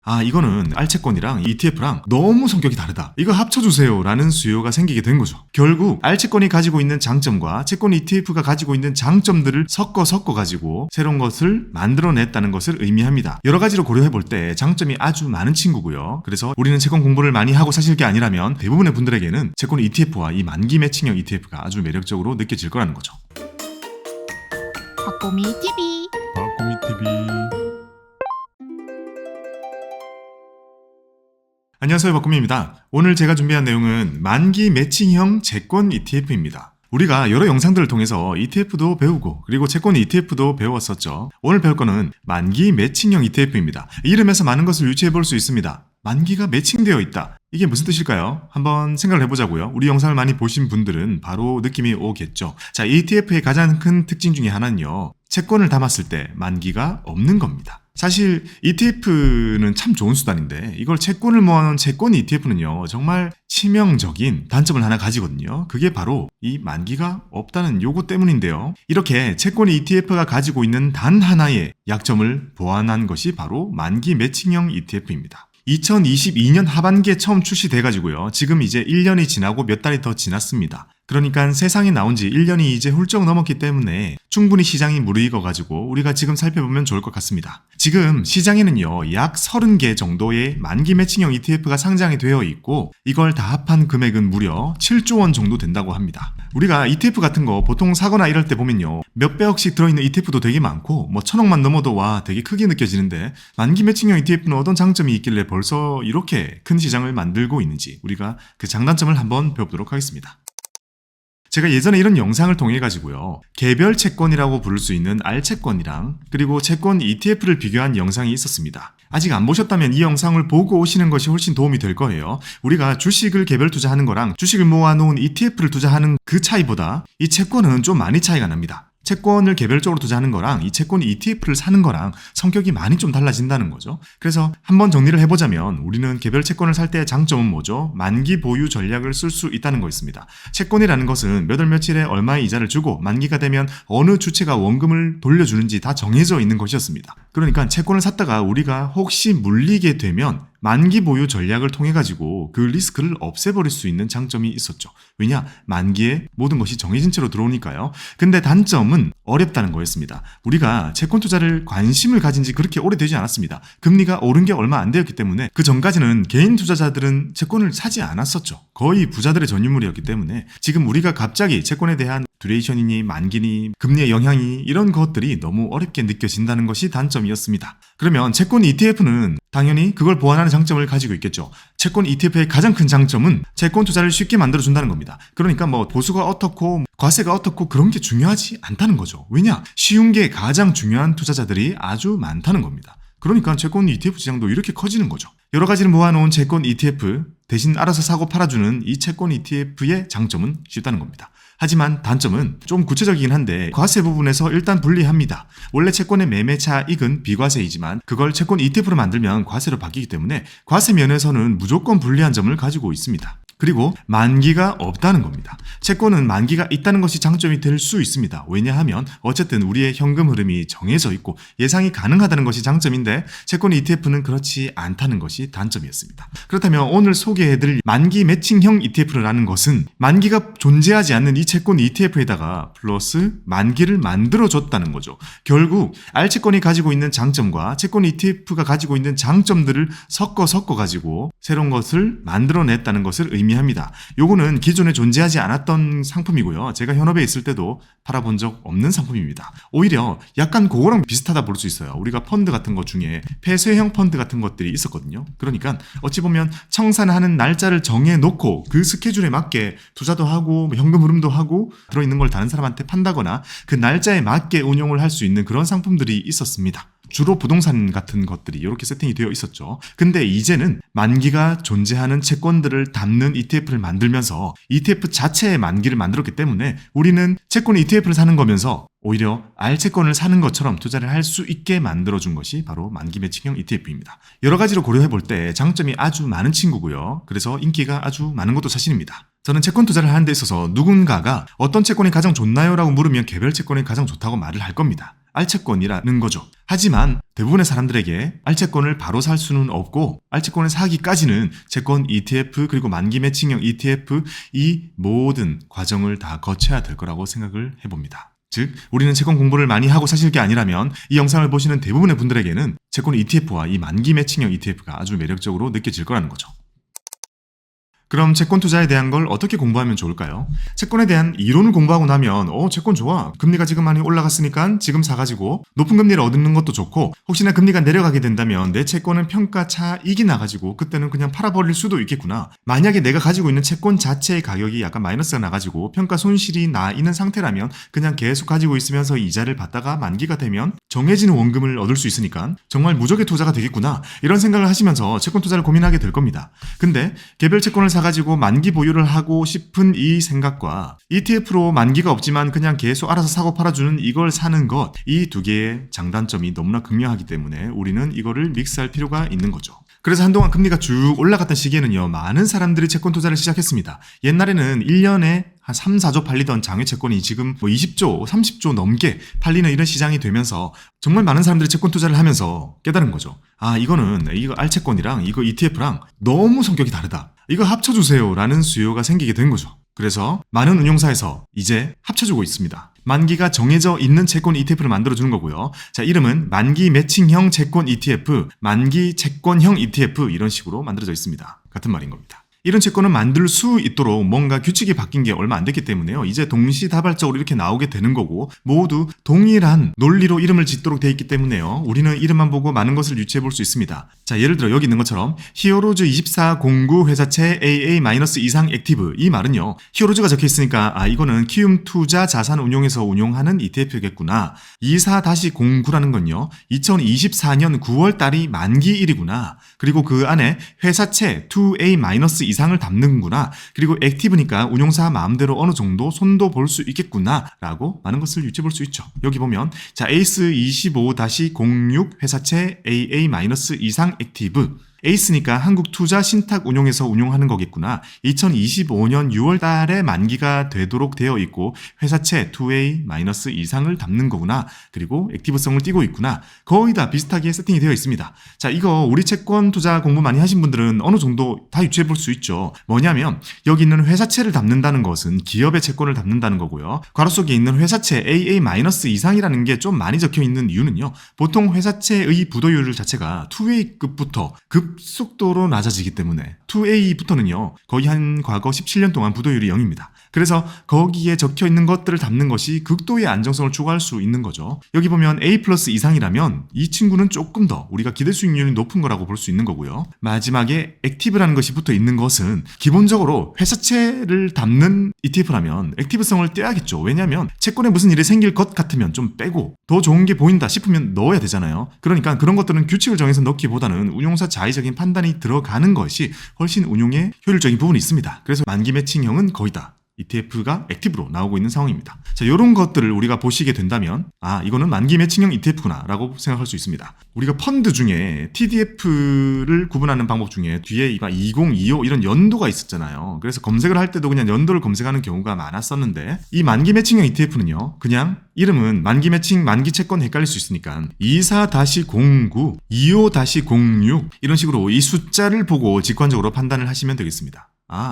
아, 이거는 알채권이랑 ETF랑 너무 성격이 다르다. 이거 합쳐주세요 라는 수요가 생기게 된 거죠. 결국 알채권이 가지고 있는 장점과 채권 ETF가 가지고 있는 장점들을 섞어 가지고 새로운 것을 만들어냈다는 것을 의미합니다. 여러 가지로 고려해 볼 때 장점이 아주 많은 친구고요. 그래서 우리는 채권 공부를 많이 하고 사실 게 아니라면 대부분의 분들에게는 채권 ETF와 이 만기 매칭형 ETF가 아주 매력적으로 느껴질 거라는 거죠. 박보미 TV. 박보미 TV. 안녕하세요, 박구미입니다. 오늘 제가 준비한 내용은 만기 매칭형 채권 ETF입니다. 우리가 여러 영상들을 통해서 ETF도 배우고 그리고 채권 ETF도 배웠었죠. 오늘 배울 거는 만기 매칭형 ETF입니다. 이름에서 많은 것을 유추해 볼 수 있습니다. 만기가 매칭되어 있다. 이게 무슨 뜻일까요? 한번 생각을 해보자고요. 우리 영상을 많이 보신 분들은 바로 느낌이 오겠죠. 자, ETF의 가장 큰 특징 중에 하나는요, 채권을 담았을 때 만기가 없는 겁니다. 사실 ETF는 참 좋은 수단인데 이걸 채권을 모아놓은 채권 ETF는요 정말 치명적인 단점을 하나 가지거든요. 그게 바로 이 만기가 없다는 요거 때문인데요. 이렇게 채권 ETF가 가지고 있는 단 하나의 약점을 보완한 것이 바로 만기 매칭형 ETF입니다. 2022년 하반기에 처음 출시돼가지고요. 지금 이제 1년이 지나고 몇 달이 더 지났습니다. 그러니까 세상에 나온 지 1년이 이제 훌쩍 넘었기 때문에 충분히 시장이 무르익어가지고 우리가 지금 살펴보면 좋을 것 같습니다. 지금 시장에는요 약 30개 정도의 만기 매칭형 ETF가 상장이 되어 있고 이걸 다 합한 금액은 무려 7조 원 정도 된다고 합니다. 우리가 ETF 같은 거 보통 사거나 이럴 때 보면요 몇백억씩 들어있는 ETF도 되게 많고 뭐 천억만 넘어도 와 되게 크게 느껴지는데 만기 매칭형 ETF는 어떤 장점이 있길래 벌써 이렇게 큰 시장을 만들고 있는지 우리가 그 장단점을 한번 배워보도록 하겠습니다. 제가 예전에 이런 영상을 통해 가지고요 개별 채권이라고 부를 수 있는 알채권이랑 그리고 채권 ETF를 비교한 영상이 있었습니다. 아직 안 보셨다면 이 영상을 보고 오시는 것이 훨씬 도움이 될 거예요. 우리가 주식을 개별 투자하는 거랑 주식을 모아놓은 ETF를 투자하는 그 차이보다 이 채권은 좀 많이 차이가 납니다. 채권을 개별적으로 투자하는 거랑 이 채권 ETF를 사는 거랑 성격이 많이 좀 달라진다는 거죠. 그래서 한번 정리를 해보자면 우리는 개별 채권을 살 때의 장점은 뭐죠? 만기 보유 전략을 쓸 수 있다는 거였습니다. 채권이라는 것은 몇 월 며칠에 얼마의 이자를 주고 만기가 되면 어느 주체가 원금을 돌려주는지 다 정해져 있는 것이었습니다. 그러니까 채권을 샀다가 우리가 혹시 물리게 되면 만기 보유 전략을 통해 가지고 그 리스크를 없애버릴 수 있는 장점이 있었죠. 왜냐? 만기에 모든 것이 정해진 채로 들어오니까요. 근데 단점은 어렵다는 거였습니다. 우리가 채권 투자를 관심을 가진 지 그렇게 오래되지 않았습니다. 금리가 오른 게 얼마 안 되었기 때문에 그 전까지는 개인 투자자들은 채권을 사지 않았었죠. 거의 부자들의 전유물이었기 때문에 지금 우리가 갑자기 채권에 대한 듀레이션이니 만기니 금리의 영향이 이런 것들이 너무 어렵게 느껴진다는 것이 단점이었습니다. 그러면 채권 ETF는 당연히 그걸 보완하는 장점을 가지고 있겠죠. 채권 ETF의 가장 큰 장점은 채권 투자를 쉽게 만들어준다는 겁니다. 그러니까 뭐 보수가 어떻고 과세가 어떻고 그런 게 중요하지 않다는 거죠. 왜냐? 쉬운 게 가장 중요한 투자자들이 아주 많다는 겁니다. 그러니까 채권 ETF 시장도 이렇게 커지는 거죠. 여러 가지를 모아놓은 채권 ETF 대신 알아서 사고 팔아주는 이 채권 ETF의 장점은 쉽다는 겁니다. 하지만 단점은 좀 구체적이긴 한데 과세 부분에서 일단 불리합니다. 원래 채권의 매매 차익은 비과세이지만 그걸 채권 ETF로 만들면 과세로 바뀌기 때문에 과세 면에서는 무조건 불리한 점을 가지고 있습니다. 그리고 만기가 없다는 겁니다. 채권은 만기가 있다는 것이 장점이 될 수 있습니다. 왜냐하면 어쨌든 우리의 현금 흐름이 정해져 있고 예상이 가능하다는 것이 장점인데 채권 ETF는 그렇지 않다는 것이 단점이었습니다. 그렇다면 오늘 소개해드릴 만기 매칭형 ETF라는 것은 만기가 존재하지 않는 이 채권 ETF에다가 플러스 만기를 만들어줬다는 거죠. 결국 알채권이 가지고 있는 장점과 채권 ETF가 가지고 있는 장점들을 섞어 가지고 새로운 것을 만들어냈다는 것을 의미합니다. 요거는 기존에 존재하지 않았던 상품이고요. 제가 현업에 있을 때도 팔아본 적 없는 상품입니다. 오히려 약간 그거랑 비슷하다 볼 수 있어요. 우리가 펀드 같은 것 중에 폐쇄형 펀드 같은 것들이 있었거든요. 그러니까 어찌 보면 청산하는 날짜를 정해놓고 그 스케줄에 맞게 투자도 하고 현금 흐름도 하고 들어있는 걸 다른 사람한테 판다거나 그 날짜에 맞게 운용을 할 수 있는 그런 상품들이 있었습니다. 주로 부동산 같은 것들이 이렇게 세팅이 되어 있었죠. 근데 이제는 만기가 존재하는 채권들을 담는 ETF를 만들면서 ETF 자체의 만기를 만들었기 때문에 우리는 채권 ETF를 사는 거면서 오히려 알채권을 사는 것처럼 투자를 할 수 있게 만들어준 것이 바로 만기 매칭형 ETF입니다. 여러 가지로 고려해 볼 때 장점이 아주 많은 친구고요. 그래서 인기가 아주 많은 것도 사실입니다. 저는 채권 투자를 하는 데 있어서 누군가가 어떤 채권이 가장 좋나요? 라고 물으면 개별 채권이 가장 좋다고 말을 할 겁니다. 알채권이라는 거죠. 하지만 대부분의 사람들에게 알채권을 바로 살 수는 없고 알채권을 사기까지는 채권 ETF 그리고 만기 매칭형 ETF 이 모든 과정을 다 거쳐야 될 거라고 생각을 해봅니다. 즉 우리는 채권 공부를 많이 하고 사실 게 아니라면 이 영상을 보시는 대부분의 분들에게는 채권 ETF와 이 만기 매칭형 ETF가 아주 매력적으로 느껴질 거라는 거죠. 그럼 채권 투자에 대한 걸 어떻게 공부하면 좋을까요? 채권에 대한 이론을 공부하고 나면 채권 좋아. 금리가 지금 많이 올라갔으니까 지금 사가지고 높은 금리를 얻는 것도 좋고 혹시나 금리가 내려가게 된다면 내 채권은 평가 차익이 나가지고 그때는 그냥 팔아버릴 수도 있겠구나. 만약에 내가 가지고 있는 채권 자체의 가격이 약간 마이너스가 나가지고 평가 손실이 나 있는 상태라면 그냥 계속 가지고 있으면서 이자를 받다가 만기가 되면 정해지는 원금을 얻을 수 있으니까 정말 무적의 투자가 되겠구나. 이런 생각을 하시면서 채권 투자를 고민하게 될 겁니다. 근데 개별 채권을 가지고 만기 보유를 하고 싶은 이 생각과 ETF로 만기가 없지만 그냥 계속 알아서 사고 팔아주는 이걸 사는 것, 이 두 개의 장단점이 너무나 극명하기 때문에 우리는 이거를 믹스할 필요가 있는 거죠. 그래서 한동안 금리가 쭉 올라갔던 시기에는요, 많은 사람들이 채권 투자를 시작했습니다. 옛날에는 1년에 한 3, 4조 팔리던 장외 채권이 지금 20조, 30조 넘게 팔리는 이런 시장이 되면서 정말 많은 사람들이 채권 투자를 하면서 깨달은 거죠. 이거 알채권이랑 이거 ETF랑 너무 성격이 다르다. 이거 합쳐주세요 라는 수요가 생기게 된 거죠. 그래서 많은 운용사에서 이제 합쳐주고 있습니다. 만기가 정해져 있는 채권 ETF를 만들어주는 거고요. 자, 이름은 만기 매칭형 채권 ETF, 만기 채권형 ETF 이런 식으로 만들어져 있습니다. 같은 말인 겁니다. 이런 채권을 만들 수 있도록 뭔가 규칙이 바뀐 게 얼마 안 됐기 때문에요. 이제 동시다발적으로 이렇게 나오게 되는 거고 모두 동일한 논리로 이름을 짓도록 돼 있기 때문에요. 우리는 이름만 보고 많은 것을 유추해 볼 수 있습니다. 자, 예를 들어 여기 있는 것처럼 히어로즈 2409 회사채 AA- 이상 액티브, 이 말은요. 히어로즈가 적혀 있으니까 이거는 키움 투자 자산 운용에서 운용하는 ETF겠구나. 24-09라는 건요. 2024년 9월 달이 만기일이구나. 그리고 그 안에 회사채 2A- 이상을 담는구나. 그리고 액티브니까 운용사 마음대로 어느 정도 손도 볼 수 있겠구나 라고 많은 것을 유추해 볼 수 있죠. 여기 보면 자, 에이스 25-06 회사채 AA- 이상 액티브, 에이스니까 한국투자신탁운용에서 운용하는 거겠구나. 2025년 6월 달에 만기가 되도록 되어 있고 회사채 2A- 이상을 담는 거구나. 그리고 액티브성을 띠고 있구나. 거의 다 비슷하게 세팅이 되어 있습니다. 자, 이거 우리 채권 투자 공부 많이 하신 분들은 어느 정도 다 유추해 볼 수 있죠. 뭐냐면 여기 있는 회사채를 담는다는 것은 기업의 채권을 담는다는 거고요. 괄호 속에 있는 회사채 AA- 이상이라는 게 좀 많이 적혀 있는 이유는요. 보통 회사채의 부도율 자체가 2A급부터 급속도로 낮아지기 때문에 2A부터는요. 거의 한 과거 17년 동안 부도율이 0입니다. 그래서 거기에 적혀 있는 것들을 담는 것이 극도의 안정성을 추구할 수 있는 거죠. 여기 보면 A+ 이상이라면 이 친구는 조금 더 우리가 기대 수익률이 높은 거라고 볼 수 있는 거고요. 마지막에 액티브라는 것이 붙어 있는 것은 기본적으로 회사채를 담는 ETF라면 액티브성을 떼야겠죠. 왜냐하면 채권에 무슨 일이 생길 것 같으면 좀 빼고 더 좋은 게 보인다 싶으면 넣어야 되잖아요. 그러니까 그런 것들은 규칙을 정해서 넣기보다는 운용사 자의적인 판단이 들어가는 것이 훨씬 운용에 효율적인 부분이 있습니다. 그래서 만기 매칭형은 거의 다 ETF가 액티브로 나오고 있는 상황입니다. 자, 이런 것들을 우리가 보시게 된다면 이거는 만기 매칭형 ETF구나 라고 생각할 수 있습니다. 우리가 펀드 중에 TDF를 구분하는 방법 중에 뒤에 2025 이런 연도가 있었잖아요. 그래서 검색을 할 때도 그냥 연도를 검색하는 경우가 많았었는데 이 만기 매칭형 ETF는요. 그냥 이름은 만기 매칭, 만기 채권 헷갈릴 수 있으니까 24-09, 25-06 이런 식으로 이 숫자를 보고 직관적으로 판단을 하시면 되겠습니다.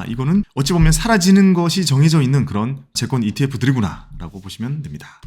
이거는 어찌 보면 사라지는 것이 정해져 있는 그런 채권 ETF들이구나 라고 보시면 됩니다.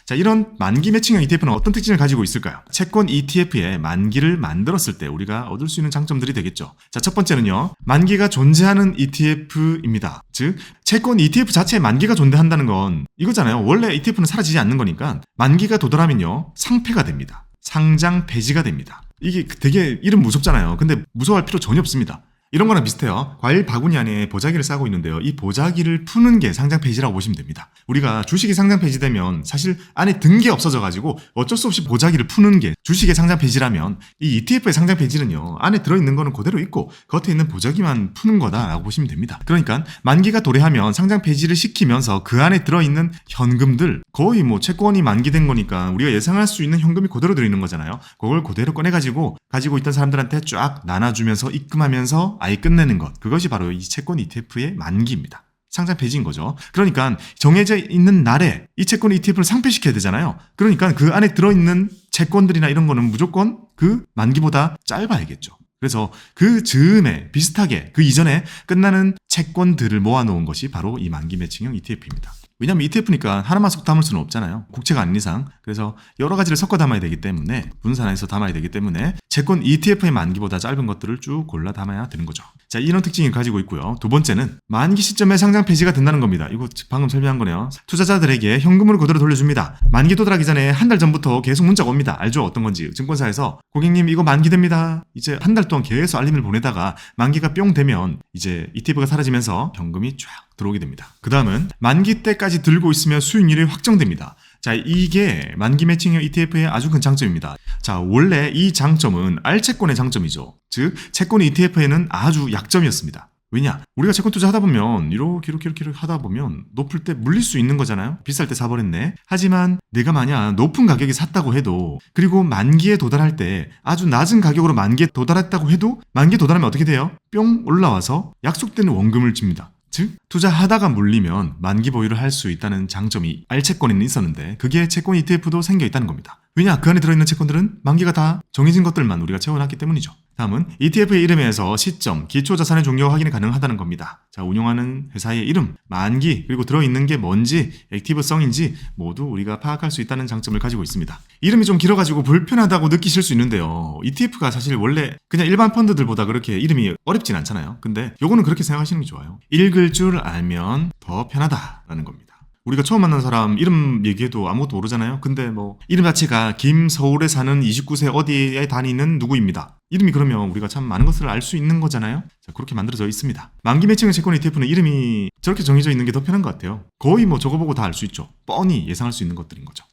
자, 이런 만기 매칭형 ETF는 어떤 특징을 가지고 있을까요? 채권 ETF의 만기를 만들었을 때 우리가 얻을 수 있는 장점들이 되겠죠. 자, 첫 번째는요. 만기가 존재하는 ETF입니다. 즉, 채권 ETF 자체에 만기가 존재한다는 건 이거잖아요. 원래 ETF는 사라지지 않는 거니까 만기가 도달하면요. 상폐가 됩니다. 상장 폐지가 됩니다. 이게 되게 이름 무섭잖아요. 근데 무서워할 필요 전혀 없습니다. 이런 거랑 비슷해요. 과일 바구니 안에 보자기를 싸고 있는데요. 이 보자기를 푸는 게 상장 폐지라고 보시면 됩니다. 우리가 주식이 상장 폐지되면 사실 안에 든 게 없어져가지고 어쩔 수 없이 보자기를 푸는 게 주식의 상장 폐지라면 이 ETF의 상장 폐지는요. 안에 들어있는 거는 그대로 있고 겉에 있는 보자기만 푸는 거다라고 보시면 됩니다. 그러니까 만기가 도래하면 상장 폐지를 시키면서 그 안에 들어있는 현금들 거의 채권이 만기된 거니까 우리가 예상할 수 있는 현금이 그대로 들어있는 거잖아요. 그걸 그대로 꺼내가지고 가지고 있던 사람들한테 쫙 나눠주면서 입금하면서 아예 끝내는 것. 그것이 바로 이 채권 ETF의 만기입니다. 상장 폐지인 거죠. 그러니까 정해져 있는 날에 이 채권 ETF를 상폐시켜야 되잖아요. 그러니까 그 안에 들어있는 채권들이나 이런 거는 무조건 그 만기보다 짧아야겠죠. 그래서 그 즈음에 비슷하게 그 이전에 끝나는 채권들을 모아놓은 것이 바로 이 만기 매칭형 ETF입니다. 왜냐하면 ETF니까 하나만 쏙 담을 수는 없잖아요. 국채가 아닌 이상. 그래서 여러 가지를 섞어 담아야 되기 때문에 분산해서 담아야 되기 때문에 채권 ETF의 만기보다 짧은 것들을 쭉 골라 담아야 되는 거죠. 자, 이런 특징을 가지고 있고요. 두 번째는 만기 시점에 상장 폐지가 된다는 겁니다. 이거 방금 설명한 거네요. 투자자들에게 현금을 그대로 돌려줍니다. 만기 도달하기 전에 한 달 전부터 계속 문자가 옵니다. 알죠? 어떤 건지. 증권사에서 고객님 이거 만기 됩니다. 이제 한 달 동안 계속 알림을 보내다가 만기가 뿅 되면 이제 ETF가 사라지면서 현금이 쫙 들어오게 됩니다. 그 다음은 만기 때까지 들고 있으면 수익률이 확정됩니다. 자, 이게 만기 매칭형 ETF의 아주 큰 장점입니다. 자, 원래 이 장점은 알채권의 장점이죠. 즉, 채권 ETF에는 아주 약점이었습니다. 왜냐? 우리가 채권 투자 하다 보면 이렇게 하다 보면 높을 때 물릴 수 있는 거잖아요. 비쌀 때 사버렸네. 하지만 내가 만약 높은 가격에 샀다고 해도 그리고 만기에 도달할 때 아주 낮은 가격으로 만기에 도달했다고 해도 만기에 도달하면 어떻게 돼요? 뿅 올라와서 약속되는 원금을 줍니다. 즉 투자하다가 물리면 만기 보유를 할 수 있다는 장점이 알채권에는 있었는데 그게 채권 ETF도 생겨 있다는 겁니다. 왜냐? 그 안에 들어있는 채권들은 만기가 다 정해진 것들만 우리가 채워놨기 때문이죠. 다음은 ETF의 이름에서 시점, 기초자산의 종료 확인이 가능하다는 겁니다. 자, 운용하는 회사의 이름, 만기, 그리고 들어있는 게 뭔지, 액티브성인지 모두 우리가 파악할 수 있다는 장점을 가지고 있습니다. 이름이 좀 길어가지고 불편하다고 느끼실 수 있는데요. ETF가 사실 원래 그냥 일반 펀드들보다 그렇게 이름이 어렵진 않잖아요. 근데 요거는 그렇게 생각하시는 게 좋아요. 읽을 줄 알면 더 편하다라는 겁니다. 우리가 처음 만난 사람 이름 얘기해도 아무것도 모르잖아요. 근데 뭐 이름 자체가 김서울에 사는 29세 어디에 다니는 누구입니다. 이름이 그러면 우리가 참 많은 것을 알 수 있는 거잖아요. 자, 그렇게 만들어져 있습니다. 만기 매칭형 채권 ETF는 이름이 저렇게 정해져 있는 게 더 편한 것 같아요. 거의 뭐 저거 보고 다 알 수 있죠. 뻔히 예상할 수 있는 것들인 거죠.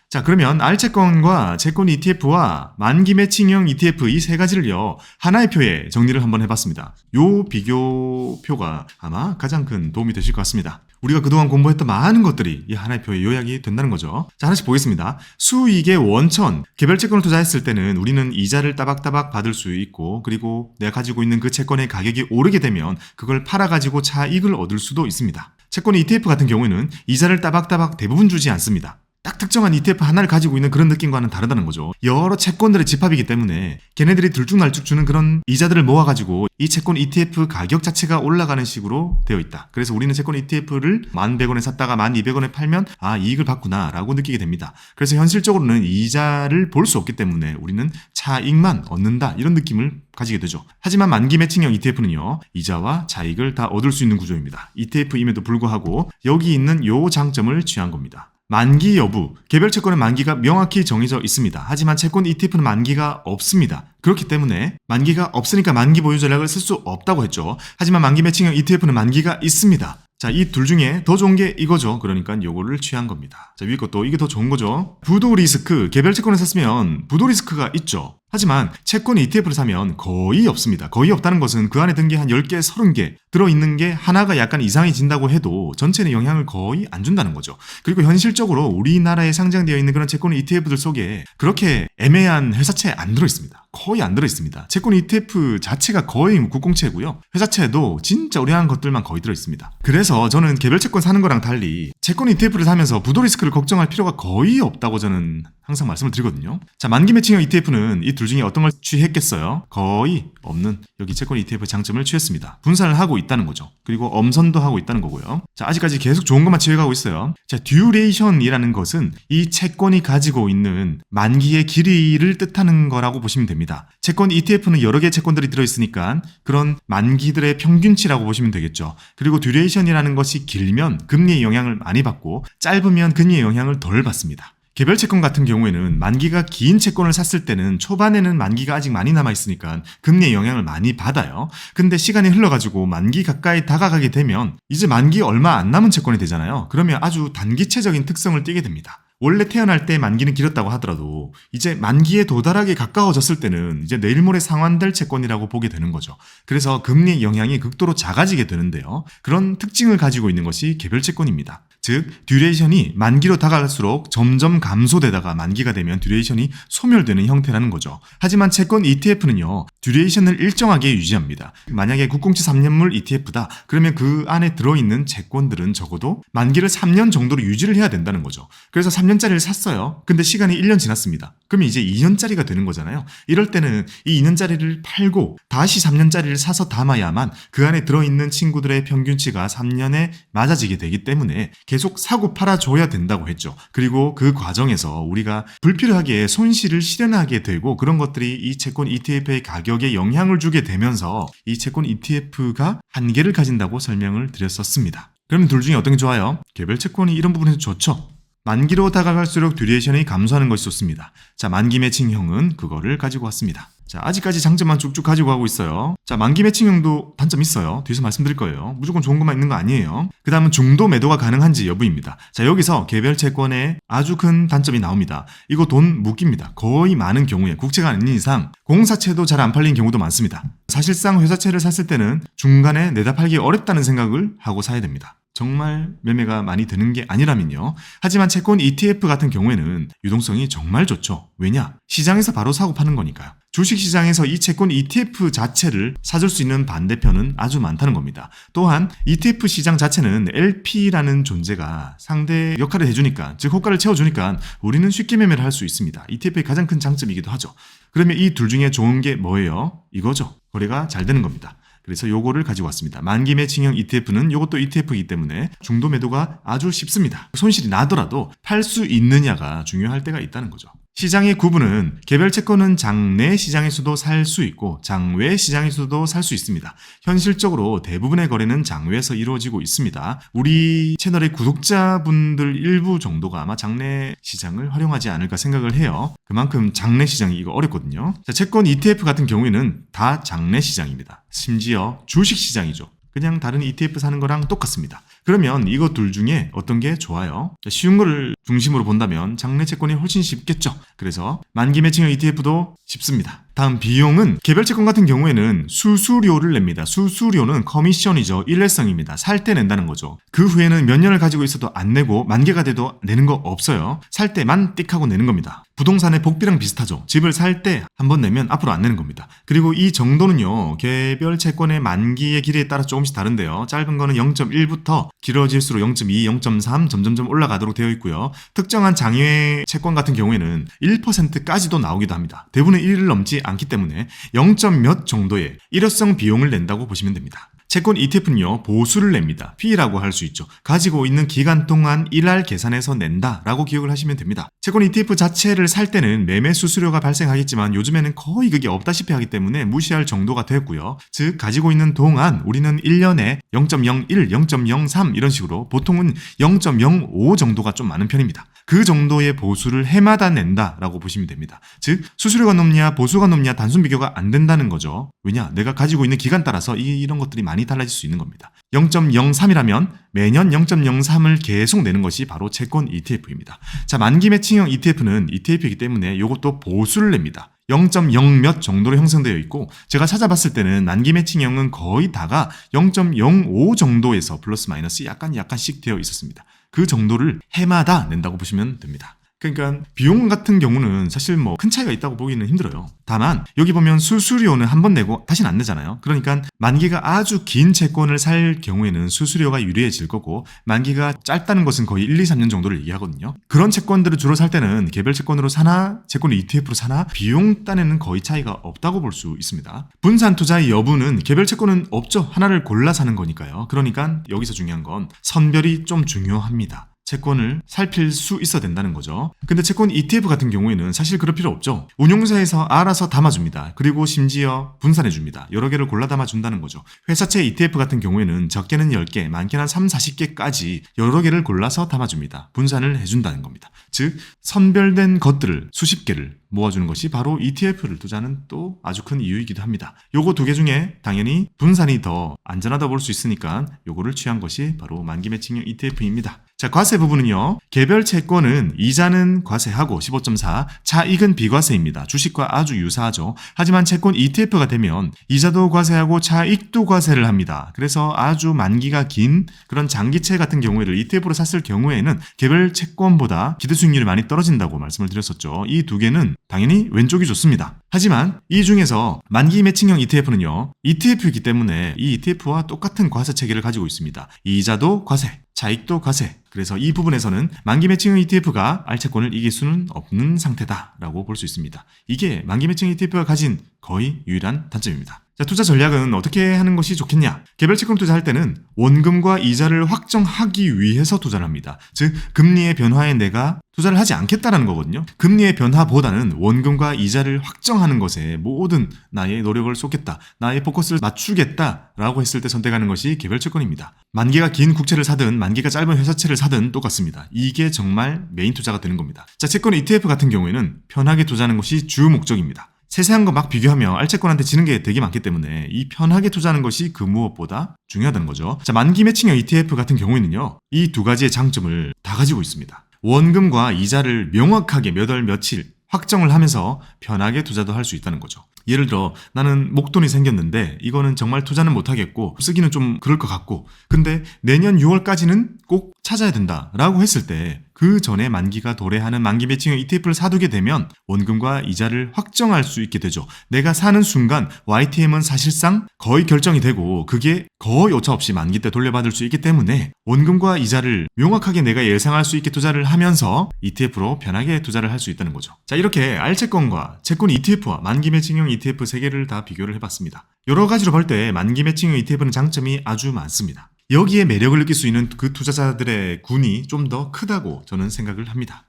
자, 그러면 알채권과 채권 ETF와 만기 매칭형 ETF 이 세 가지를요 하나의 표에 정리를 한번 해봤습니다. 요 비교표가 아마 가장 큰 도움이 되실 것 같습니다. 우리가 그동안 공부했던 많은 것들이 이 하나의 표에 요약이 된다는 거죠. 자, 하나씩 보겠습니다. 수익의 원천, 개별 채권을 투자했을 때는 우리는 이자를 따박따박 받을 수 있고 그리고 내가 가지고 있는 그 채권의 가격이 오르게 되면 그걸 팔아가지고 차익을 얻을 수도 있습니다. 채권 ETF 같은 경우에는 이자를 따박따박 대부분 주지 않습니다. 딱 특정한 ETF 하나를 가지고 있는 그런 느낌과는 다르다는 거죠. 여러 채권들의 집합이기 때문에 걔네들이 들쭉날쭉 주는 그런 이자들을 모아가지고 이 채권 ETF 가격 자체가 올라가는 식으로 되어 있다. 그래서 우리는 채권 ETF를 1,100원에 샀다가 1,200원에 팔면 아, 이익을 봤구나 라고 느끼게 됩니다. 그래서 현실적으로는 이자를 볼 수 없기 때문에 우리는 차익만 얻는다 이런 느낌을 가지게 되죠. 하지만 만기 매칭형 ETF는요 이자와 차익을 다 얻을 수 있는 구조입니다. ETF임에도 불구하고 여기 있는 요 장점을 취한 겁니다. 만기 여부, 개별 채권은 만기가 명확히 정해져 있습니다. 하지만 채권 ETF는 만기가 없습니다. 그렇기 때문에 만기가 없으니까 만기 보유 전략을 쓸 수 없다고 했죠. 하지만 만기 매칭형 ETF는 만기가 있습니다. 자, 이 둘 중에 더 좋은 게 이거죠. 그러니까 요거를 취한 겁니다. 자, 위에 것도 이게 더 좋은 거죠. 부도 리스크, 개별 채권을 샀으면 부도 리스크가 있죠. 하지만 채권 ETF를 사면 거의 없습니다. 거의 없다는 것은 그 안에 든 게 한 10개, 30개 들어있는 게 하나가 약간 이상해진다고 해도 전체에 영향을 거의 안 준다는 거죠. 그리고 현실적으로 우리나라에 상장되어 있는 그런 채권 ETF들 속에 그렇게 애매한 회사채 안 들어있습니다. 거의 안 들어있습니다. 채권 ETF 자체가 거의 국공채고요. 회사채도 진짜 우려한 것들만 거의 들어있습니다. 그래서 저는 개별 채권 사는 거랑 달리 채권 ETF를 사면서 부도 리스크를 걱정할 필요가 거의 없다고 저는 항상 말씀을 드리거든요. 자, 만기 매칭형 ETF는 이 둘 중에 어떤 걸 취했겠어요? 거의 없는 여기 채권 ETF 장점을 취했습니다. 분산을 하고 있다는 거죠. 그리고 엄선도 하고 있다는 거고요. 자, 아직까지 계속 좋은 것만 취해가고 있어요. 자, 듀레이션이라는 것은 이 채권이 가지고 있는 만기의 길이를 뜻하는 거라고 보시면 됩니다. 채권 ETF는 여러 개의 채권들이 들어있으니까 그런 만기들의 평균치라고 보시면 되겠죠. 그리고 듀레이션이라는 것이 길면 금리의 영향을 많이 받고 짧으면 금리의 영향을 덜 받습니다. 개별 채권 같은 경우에는 만기가 긴 채권을 샀을 때는 초반에는 만기가 아직 많이 남아있으니까 금리의 영향을 많이 받아요. 근데 시간이 흘러가지고 만기 가까이 다가가게 되면 이제 만기 얼마 안 남은 채권이 되잖아요. 그러면 아주 단기체적인 특성을 띠게 됩니다. 원래 태어날 때 만기는 길었다고 하더라도 이제 만기에 도달하게 가까워졌을 때는 이제 내일 모레 상환될 채권이라고 보게 되는 거죠. 그래서 금리 영향이 극도로 작아지게 되는데요. 그런 특징을 가지고 있는 것이 개별 채권입니다. 즉 듀레이션이 만기로 다가갈수록 점점 감소되다가 만기가 되면 듀레이션이 소멸되는 형태라는 거죠. 하지만 채권 ETF는요, 듀레이션을 일정하게 유지합니다. 만약에 6073년물 ETF다, 그러면 그 안에 들어있는 채권들은 적어도 만기를 3년 정도로 유지를 해야 된다는 거죠. 그래서 3년짜리를 샀어요. 근데 시간이 1년 지났습니다. 그러면 이제 2년짜리가 되는 거잖아요. 이럴 때는 이 2년짜리를 팔고 다시 3년짜리를 사서 담아야만 그 안에 들어있는 친구들의 평균치가 3년에 맞아지게 되기 때문에 계속 사고 팔아줘야 된다고 했죠. 그리고 그 과정에서 우리가 불필요하게 손실을 실현하게 되고 그런 것들이 이 채권 ETF의 가격에 영향을 주게 되면서 이 채권 ETF가 한계를 가진다고 설명을 드렸었습니다. 그럼 둘 중에 어떤 게 좋아요? 개별 채권이 이런 부분에서 좋죠. 만기로 다가갈수록 듀레이션이 감소하는 것이 좋습니다. 자, 만기 매칭형은 그거를 가지고 왔습니다. 자, 아직까지 장점만 쭉쭉 가지고 가고 있어요. 자, 만기 매칭형도 단점 있어요. 뒤에서 말씀드릴 거예요. 무조건 좋은 것만 있는 거 아니에요. 그 다음은 중도 매도가 가능한지 여부입니다. 자, 여기서 개별 채권에 아주 큰 단점이 나옵니다. 이거 돈 묶입니다. 거의 많은 경우에 국채가 아닌 이상 공사채도 잘 안 팔린 경우도 많습니다. 사실상 회사채를 샀을 때는 중간에 내다 팔기 어렵다는 생각을 하고 사야 됩니다. 정말 매매가 많이 되는 게 아니라면요. 하지만 채권 ETF 같은 경우에는 유동성이 정말 좋죠. 왜냐? 시장에서 바로 사고 파는 거니까요. 주식시장에서 이 채권 ETF 자체를 사줄 수 있는 반대편은 아주 많다는 겁니다. 또한 ETF 시장 자체는 LP라는 존재가 상대 역할을 해주니까, 즉 호가를 채워주니까 우리는 쉽게 매매를 할 수 있습니다. ETF의 가장 큰 장점이기도 하죠. 그러면 이 둘 중에 좋은 게 뭐예요? 이거죠. 거래가 잘 되는 겁니다. 그래서 요거를 가지고 왔습니다. 만기 매칭형 ETF는 요것도 ETF이기 때문에 중도 매도가 아주 쉽습니다. 손실이 나더라도 팔 수 있느냐가 중요할 때가 있다는 거죠. 시장의 구분은 개별 채권은 장내 시장에서도 살 수 있고 장외 시장에서도 살 수 있습니다. 현실적으로 대부분의 거래는 장외에서 이루어지고 있습니다. 우리 채널의 구독자분들 일부 정도가 아마 장내 시장을 활용하지 않을까 생각을 해요. 그만큼 장내 시장이 이거 어렵거든요. 자, 채권 ETF 같은 경우에는 다 장내 시장입니다. 심지어 주식 시장이죠. 그냥 다른 ETF 사는 거랑 똑같습니다. 그러면 이거 둘 중에 어떤 게 좋아요? 쉬운 거를 중심으로 본다면 장내 채권이 훨씬 쉽겠죠. 그래서 만기 매칭형 ETF도 쉽습니다. 다음 비용은 개별 채권 같은 경우에는 수수료를 냅니다. 수수료는 커미션이죠. 일회성입니다. 살 때 낸다는 거죠. 그 후에는 몇 년을 가지고 있어도 안 내고 만개가 돼도 내는 거 없어요. 살 때만 띡 하고 내는 겁니다. 부동산의 복비랑 비슷하죠. 집을 살 때 한 번 내면 앞으로 안 내는 겁니다. 그리고 이 정도는요, 개별 채권의 만기의 길이에 따라 조금씩 다른데요. 짧은 거는 0.1부터 길어질수록 0.2, 0.3 점점점 올라가도록 되어 있고요. 특정한 장외 채권 같은 경우에는 1%까지도 나오기도 합니다. 대부분은 1을 넘지 않기 때문에 0. 몇 정도의 일회성 비용을 낸다고 보시면 됩니다. 채권 ETF는요, 보수를 냅니다. P라고 할 수 있죠. 가지고 있는 기간 동안 일할 계산해서 낸다라고 기억을 하시면 됩니다. 채권 ETF 자체를 살 때는 매매 수수료가 발생하겠지만 요즘에는 거의 그게 없다시피 하기 때문에 무시할 정도가 되었고요. 즉 가지고 있는 동안 우리는 1년에 0.01, 0.03 이런 식으로 보통은 0.05 정도가 좀 많은 편입니다. 그 정도의 보수를 해마다 낸다라고 보시면 됩니다. 즉 수수료가 높냐 보수가 높냐 단순 비교가 안 된다는 거죠. 왜냐? 내가 가지고 있는 기간 따라서 이런 것들이 많이 달라질 수 있는 겁니다. 0.03이라면 매년 0.03을 계속 내는 것이 바로 채권 ETF입니다. 자, 만기 매칭형 ETF는 ETF이기 때문에 이것도 보수를 냅니다. 0.0 몇 정도로 형성되어 있고 제가 찾아봤을 때는 만기 매칭형은 거의 다가 0.05 정도에서 플러스 마이너스 약간씩 되어 있었습니다. 그 정도를 해마다 낸다고 보시면 됩니다. 그러니까 비용 같은 경우는 사실 뭐 큰 차이가 있다고 보기는 힘들어요. 다만 여기 보면 수수료는 한 번 내고 다시는 안 내잖아요. 그러니까 만기가 아주 긴 채권을 살 경우에는 수수료가 유리해질 거고 만기가 짧다는 것은 거의 1, 2, 3년 정도를 얘기하거든요. 그런 채권들을 주로 살 때는 개별 채권으로 사나 채권을 ETF로 사나 비용 딴에는 거의 차이가 없다고 볼 수 있습니다. 분산 투자의 여부는 개별 채권은 없죠. 하나를 골라 사는 거니까요. 그러니까 여기서 중요한 건 선별이 좀 중요합니다. 채권을 살필 수 있어야 된다는 거죠. 근데 채권 ETF 같은 경우에는 사실 그럴 필요 없죠. 운용사에서 알아서 담아줍니다. 그리고 심지어 분산해줍니다. 여러 개를 골라 담아준다는 거죠. 회사채 ETF 같은 경우에는 적게는 10개, 많게는 한 3, 40개까지 여러 개를 골라서 담아줍니다. 분산을 해준다는 겁니다. 즉 선별된 것들을 수십 개를 모아주는 것이 바로 ETF를 투자하는 또 아주 큰 이유이기도 합니다. 요거 두 개 중에 당연히 분산이 더 안전하다 볼 수 있으니까 요거를 취한 것이 바로 만기 매칭형 ETF입니다. 자, 과세 부분은요. 개별 채권은 이자는 과세하고 15.4, 차익은 비과세입니다. 주식과 아주 유사하죠. 하지만 채권 ETF가 되면 이자도 과세하고 차익도 과세를 합니다. 그래서 아주 만기가 긴 그런 장기채 같은 경우에를 ETF로 샀을 경우에는 개별 채권보다 기대 수익률이 많이 떨어진다고 말씀을 드렸었죠. 이 두 개는 당연히 왼쪽이 좋습니다. 하지만 이 중에서 만기 매칭형 ETF는요. ETF이기 때문에 이 ETF와 똑같은 과세 체계를 가지고 있습니다. 이자도 과세, 차익도 과세. 그래서 이 부분에서는 만기 매칭형 ETF가 알채권을 이길 수는 없는 상태다라고 볼 수 있습니다. 이게 만기 매칭 ETF가 가진 거의 유일한 단점입니다. 자, 투자 전략은 어떻게 하는 것이 좋겠냐? 개별 채권 투자할 때는 원금과 이자를 확정하기 위해서 투자를 합니다. 즉, 금리의 변화에 내가 투자를 하지 않겠다라는 거거든요. 금리의 변화보다는 원금과 이자를 확정하는 것에 모든 나의 노력을 쏟겠다, 나의 포커스를 맞추겠다라고 했을 때 선택하는 것이 개별 채권입니다. 만기가 긴 국채를 사든 만기가 짧은 회사채를 사든 똑같습니다. 이게 정말 메인 투자가 되는 겁니다. 자, 채권 ETF 같은 경우에는 편하게 투자하는 것이 주 목적입니다. 세세한 거 막 비교하며 알채권한테 지는 게 되게 많기 때문에 이 편하게 투자하는 것이 그 무엇보다 중요하다는 거죠. 자, 만기 매칭형 ETF 같은 경우에는요. 이 두 가지의 장점을 다 가지고 있습니다. 원금과 이자를 명확하게 몇 월 며칠 확정을 하면서 편하게 투자도 할 수 있다는 거죠. 예를 들어 나는 목돈이 생겼는데 이거는 정말 투자는 못하겠고 쓰기는 좀 그럴 것 같고 근데 내년 6월까지는 꼭 찾아야 된다라고 했을 때 그 전에 만기가 도래하는 만기 매칭형 ETF를 사두게 되면 원금과 이자를 확정할 수 있게 되죠. 내가 사는 순간 YTM은 사실상 거의 결정이 되고 그게 거의 오차없이 만기 때 돌려받을 수 있기 때문에 원금과 이자를 명확하게 내가 예상할 수 있게 투자를 하면서 ETF로 편하게 투자를 할 수 있다는 거죠. 자, 이렇게 알채권과 채권 ETF와 만기 매칭형 ETF 세 개를 다 비교를 해봤습니다. 여러 가지로 볼 때 만기 매칭형 ETF는 장점이 아주 많습니다. 여기에 매력을 느낄 수 있는 그 투자자들의 군이 좀 더 크다고 저는 생각을 합니다.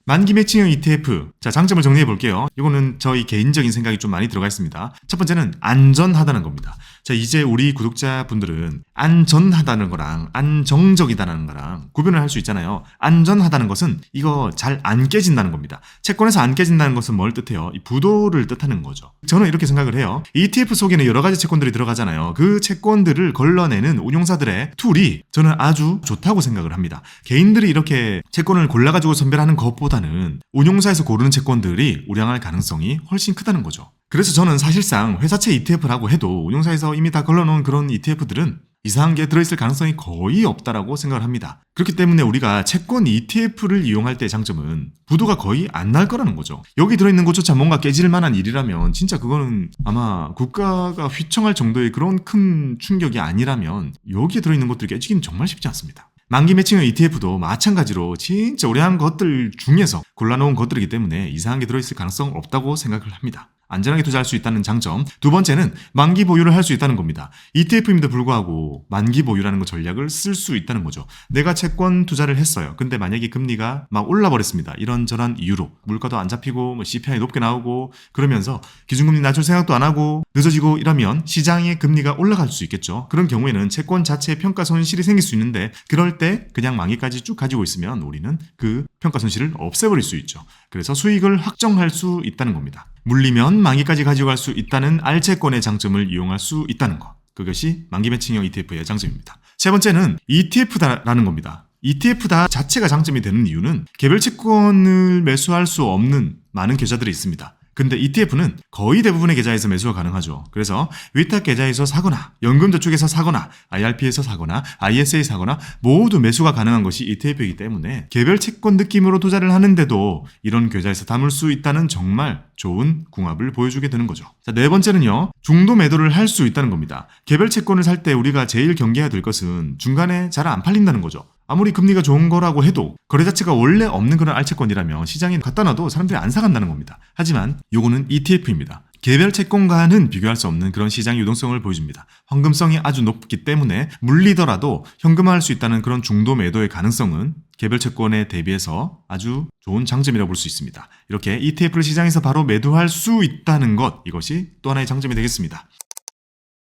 만기 매칭형 ETF. 자, 장점을 정리해 볼게요. 이거는 저희 개인적인 생각이 좀 많이 들어가 있습니다. 첫 번째는 안전하다는 겁니다. 자, 이제 우리 구독자분들은 안전하다는 거랑 안정적이다는 거랑 구별을 할 수 있잖아요. 안전하다는 것은 이거 잘 안 깨진다는 겁니다. 채권에서 안 깨진다는 것은 뭘 뜻해요? 이 부도를 뜻하는 거죠. 저는 이렇게 생각을 해요. ETF 속에는 여러 가지 채권들이 들어가잖아요. 그 채권들을 걸러내는 운용사들의 툴이 저는 아주 좋다고 생각을 합니다. 개인들이 이렇게 채권을 골라가지고 선별하는 것보다는 운용사에서 고르는 채권들이 우량할 가능성이 훨씬 크다는 거죠. 그래서 저는 사실상 회사채 ETF라고 해도 운용사에서 이미 다 걸러놓은 그런 ETF들은 이상한 게 들어있을 가능성이 거의 없다라고 생각을 합니다. 그렇기 때문에 우리가 채권 ETF를 이용할 때의 장점은 부도가 거의 안 날 거라는 거죠. 여기 들어있는 것조차 뭔가 깨질 만한 일이라면 진짜 그거는 아마 국가가 휘청할 정도의 그런 큰 충격이 아니라면 여기에 들어있는 것들이 깨지기는 정말 쉽지 않습니다. 만기 매칭형 ETF도 마찬가지로 진짜 우량한 것들 중에서 골라놓은 것들이기 때문에 이상한 게 들어있을 가능성 없다고 생각을 합니다. 안전하게 투자할 수 있다는 장점. 두 번째는 만기 보유를 할 수 있다는 겁니다. ETF임에도 불구하고 만기 보유라는 거 전략을 쓸 수 있다는 거죠. 내가 채권 투자를 했어요. 근데 만약에 금리가 막 올라버렸습니다. 이런저런 이유로 물가도 안 잡히고 CPI 높게 나오고 그러면서 기준금리 낮출 생각도 안 하고 늦어지고 이러면 시장의 금리가 올라갈 수 있겠죠. 그런 경우에는 채권 자체의 평가 손실이 생길 수 있는데 그럴 때 그냥 만기까지 쭉 가지고 있으면 우리는 그 평가 손실을 없애버릴 수 있죠. 그래서 수익을 확정할 수 있다는 겁니다. 물리면 만기까지 가져갈 수 있다는 알채권의 장점을 이용할 수 있다는 것. 그것이 만기 매칭형 ETF의 장점입니다. 세 번째는 ETF다라는 겁니다. ETF다 자체가 장점이 되는 이유는 개별 채권을 매수할 수 없는 많은 계좌들이 있습니다. 근데 ETF는 거의 대부분의 계좌에서 매수가 가능하죠. 그래서 위탁 계좌에서 사거나 연금저축에서 사거나 IRP에서 사거나 ISA 사거나 모두 매수가 가능한 것이 ETF이기 때문에 개별 채권 느낌으로 투자를 하는데도 이런 계좌에서 담을 수 있다는 정말 좋은 궁합을 보여주게 되는 거죠. 자, 네 번째는요. 중도 매도를 할 수 있다는 겁니다. 개별 채권을 살 때 우리가 제일 경계해야 될 것은 중간에 잘 안 팔린다는 거죠. 아무리 금리가 좋은 거라고 해도 거래 자체가 원래 없는 그런 알채권이라면 시장에 갖다 놔도 사람들이 안 사간다는 겁니다. 하지만 요거는 ETF입니다. 개별 채권과는 비교할 수 없는 그런 시장 유동성을 보여줍니다. 황금성이 아주 높기 때문에 물리더라도 현금화할 수 있다는 그런 중도 매도의 가능성은 개별 채권에 대비해서 아주 좋은 장점이라고 볼 수 있습니다. 이렇게 ETF를 시장에서 바로 매도할 수 있다는 것, 이것이 또 하나의 장점이 되겠습니다.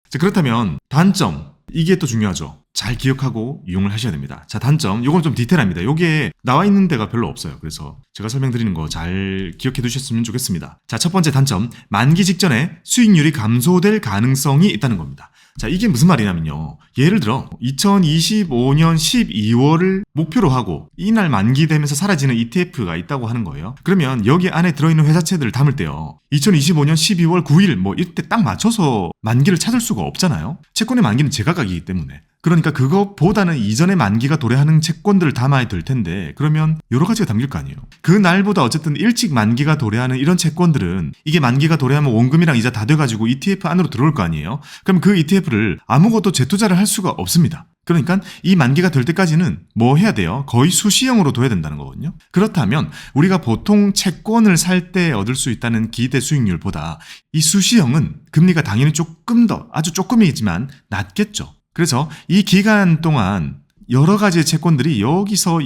자, 그렇다면 단점, 이게 또 중요하죠. 잘 기억하고 이용을 하셔야 됩니다. 자, 단점, 요건 좀 디테일합니다. 요게 나와 있는 데가 별로 없어요. 그래서 제가 설명드리는 거 잘 기억해 두셨으면 좋겠습니다. 자, 첫 번째 단점, 만기 직전에 수익률이 감소될 가능성이 있다는 겁니다. 자, 이게 무슨 말이냐면요. 예를 들어 2025년 12월을 목표로 하고 이날 만기되면서 사라지는 ETF가 있다고 하는 거예요. 그러면 여기 안에 들어있는 회사채들을 담을 때요. 2025년 12월 9일 뭐 이때 딱 맞춰서 만기를 찾을 수가 없잖아요. 채권의 만기는 제각각이기 때문에. 그러니까 그것보다는 이전에 만기가 도래하는 채권들을 담아야 될 텐데 그러면 여러 가지가 담길 거 아니에요. 그 날보다 어쨌든 일찍 만기가 도래하는 이런 채권들은 이게 만기가 도래하면 원금이랑 이자 다 돼가지고 ETF 안으로 들어올 거 아니에요. 그럼 그 ETF를 아무것도 재투자를 할 수가 없습니다. 그러니까 이 만기가 될 때까지는 뭐 해야 돼요? 거의 수시형으로 둬야 된다는 거거든요. 그렇다면 우리가 보통 채권을 살 때 얻을 수 있다는 기대 수익률보다 이 수시형은 금리가 당연히 조금 더 아주 조금이지만 낮겠죠. 그래서 이 기간 동안 여러 가지의 채권들이 여기서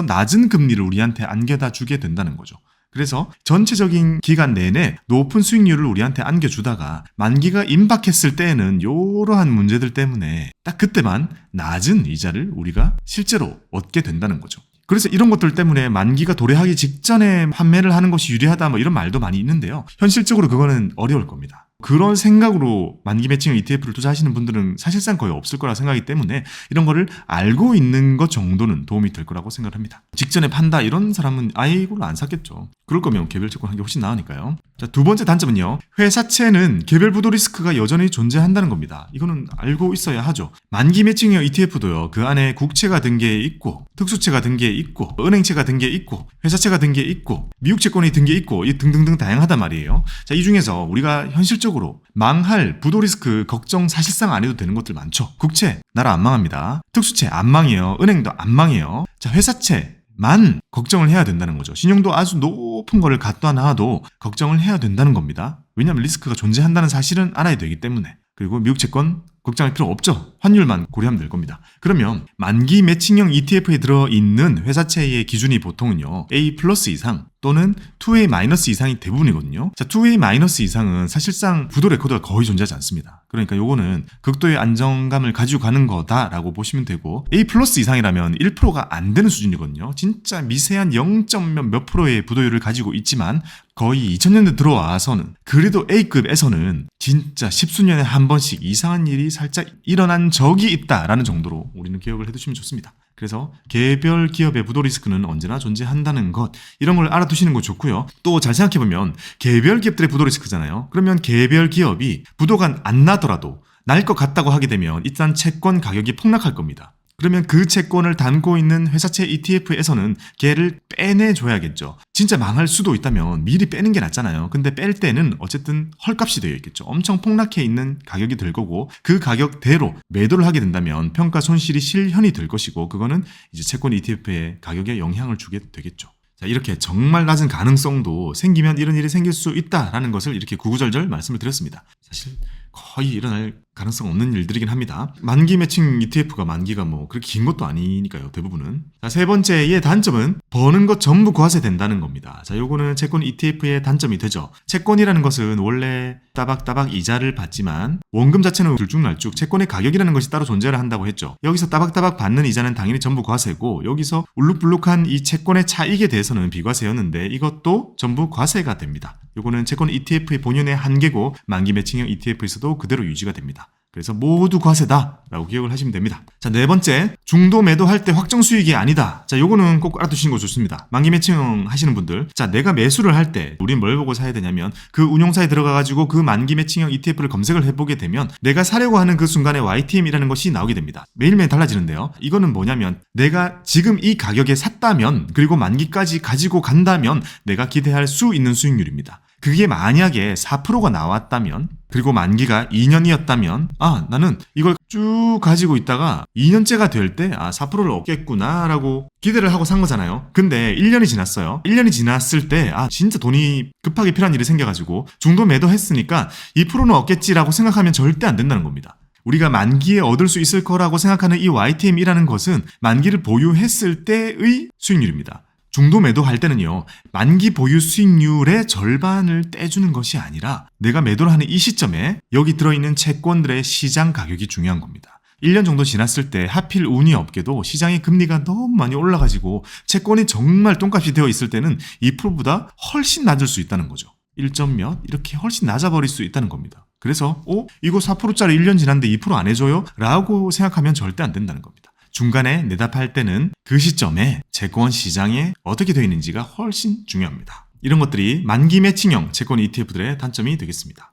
낮은 금리를 우리한테 안겨다 주게 된다는 거죠. 그래서 전체적인 기간 내내 높은 수익률을 우리한테 안겨주다가 만기가 임박했을 때에는 이러한 문제들 때문에 딱 그때만 낮은 이자를 우리가 실제로 얻게 된다는 거죠. 그래서 이런 것들 때문에 만기가 도래하기 직전에 판매를 하는 것이 유리하다 뭐 이런 말도 많이 있는데요. 현실적으로 그거는 어려울 겁니다. 그런 생각으로 만기 매칭형 ETF를 투자하시는 분들은 사실상 거의 없을 거라 생각하기 때문에 이런 거를 알고 있는 것 정도는 도움이 될 거라고 생각합니다. 직전에 판다 이런 사람은 아예 이걸로 안 샀겠죠. 그럴 거면 개별 채권 한 게 훨씬 나으니까요. 자, 두 번째 단점은요. 회사채는 개별 부도 리스크가 여전히 존재한다는 겁니다. 이거는 알고 있어야 하죠. 만기 매칭형 ETF도요. 그 안에 국채가 든 게 있고 특수채가 든 게 있고 은행채가 든 게 있고 회사채가 든 게 있고 미국 채권이 든 게 있고 등등등 다양하단 말이에요. 자, 이 중에서 우리가 현실적으로 망할 부도 리스크 걱정 사실상 안 해도 되는 것들 많죠. 국채 나라 안 망합니다. 특수채 안 망해요. 은행도 안 망해요. 자, 회사채만 걱정을 해야 된다는 거죠. 신용도 아주 높은 거를 갖다 놔도 걱정을 해야 된다는 겁니다. 왜냐하면 리스크가 존재한다는 사실은 알아야 되기 때문에. 그리고 미국 채권 걱정할 필요 없죠. 환율만 고려하면 될 겁니다. 그러면 만기 매칭형 ETF에 들어있는 회사채의 기준이 보통은요. A+ 이상 또는 2A- 이상이 대부분이거든요. 자, 2A- 이상은 사실상 부도 레코드가 거의 존재하지 않습니다. 그러니까 요거는 극도의 안정감을 가지고 가는 거다라고 보시면 되고 A+ 이상이라면 1%가 안 되는 수준이거든요. 진짜 미세한 0. 몇 프로의 부도율을 가지고 있지만 거의 2000년대 들어와서는 그래도 A급에서는 진짜 십수년에 한 번씩 이상한 일이 살짝 일어난 적이 있다라는 정도로 우리는 기억을 해두시면 좋습니다. 그래서 개별 기업의 부도 리스크는 언제나 존재한다는 것 이런 걸 알아두시는 거 좋고요. 또 잘 생각해보면 개별 기업들의 부도 리스크잖아요. 그러면 개별 기업이 부도가 안 나더라도 날 것 같다고 하게 되면 일단 채권 가격이 폭락할 겁니다. 그러면 그 채권을 담고 있는 회사채 ETF에서는 걔를 빼내줘야겠죠. 진짜 망할 수도 있다면 미리 빼는 게 낫잖아요. 근데 뺄 때는 어쨌든 헐값이 되어 있겠죠. 엄청 폭락해 있는 가격이 될 거고 그 가격대로 매도를 하게 된다면 평가 손실이 실현이 될 것이고 그거는 이제 채권 ETF의 가격에 영향을 주게 되겠죠. 자, 이렇게 정말 낮은 가능성도 생기면 이런 일이 생길 수 있다라는 것을 이렇게 구구절절 말씀을 드렸습니다. 사실 거의 일어날 가능성 없는 일들이긴 합니다. 만기 매칭 ETF가 만기가 뭐 그렇게 긴 것도 아니니까요. 대부분은. 자, 세 번째의 단점은 버는 것 전부 과세된다는 겁니다. 자, 요거는 채권 ETF의 단점이 되죠. 채권이라는 것은 원래 따박따박 이자를 받지만 원금 자체는 들쭉날쭉 채권의 가격이라는 것이 따로 존재를 한다고 했죠. 여기서 따박따박 받는 이자는 당연히 전부 과세고 여기서 울룩불룩한 이 채권의 차익에 대해서는 비과세였는데 이것도 전부 과세가 됩니다. 요거는 채권 ETF의 본연의 한계고 만기 매칭형 ETF에서도 그대로 유지가 됩니다. 그래서 모두 과세다라고 기억을 하시면 됩니다. 자, 네 번째, 중도 매도할 때 확정 수익이 아니다. 자, 요거는 꼭 알아두시는 거 좋습니다. 만기 매칭 하시는 분들, 자, 내가 매수를 할 때 우린 뭘 보고 사야 되냐면 그 운용사에 들어가가지고 그 만기 매칭형 ETF를 검색을 해보게 되면 내가 사려고 하는 그 순간에 YTM이라는 것이 나오게 됩니다. 매일매일 달라지는데요. 이거는 뭐냐면 내가 지금 이 가격에 샀다면 그리고 만기까지 가지고 간다면 내가 기대할 수 있는 수익률입니다. 그게 만약에 4%가 나왔다면 그리고 만기가 2년이었다면 나는 이걸 쭉 가지고 있다가 2년째가 될 때 4%를 얻겠구나 라고 기대를 하고 산 거잖아요. 근데 1년이 지났어요. 1년이 지났을 때 진짜 돈이 급하게 필요한 일이 생겨가지고 중도 매도했으니까 2%는 얻겠지라고 생각하면 절대 안 된다는 겁니다. 우리가 만기에 얻을 수 있을 거라고 생각하는 이 YTM이라는 것은 만기를 보유했을 때의 수익률입니다. 중도 매도할 때는요, 만기 보유 수익률의 절반을 떼주는 것이 아니라 내가 매도를 하는 이 시점에 여기 들어있는 채권들의 시장 가격이 중요한 겁니다. 1년 정도 지났을 때 하필 운이 없게도 시장의 금리가 너무 많이 올라가지고 채권이 정말 똥값이 되어 있을 때는 2%보다 훨씬 낮을 수 있다는 거죠. 1점 몇 이렇게 훨씬 낮아버릴 수 있다는 겁니다. 그래서 이거 4%짜리 1년 지났는데 2% 안 해줘요? 라고 생각하면 절대 안 된다는 겁니다. 중간에 내다팔 때는 그 시점에 채권 시장에 어떻게 되어 있는지가 훨씬 중요합니다. 이런 것들이 만기 매칭형 채권 ETF들의 단점이 되겠습니다.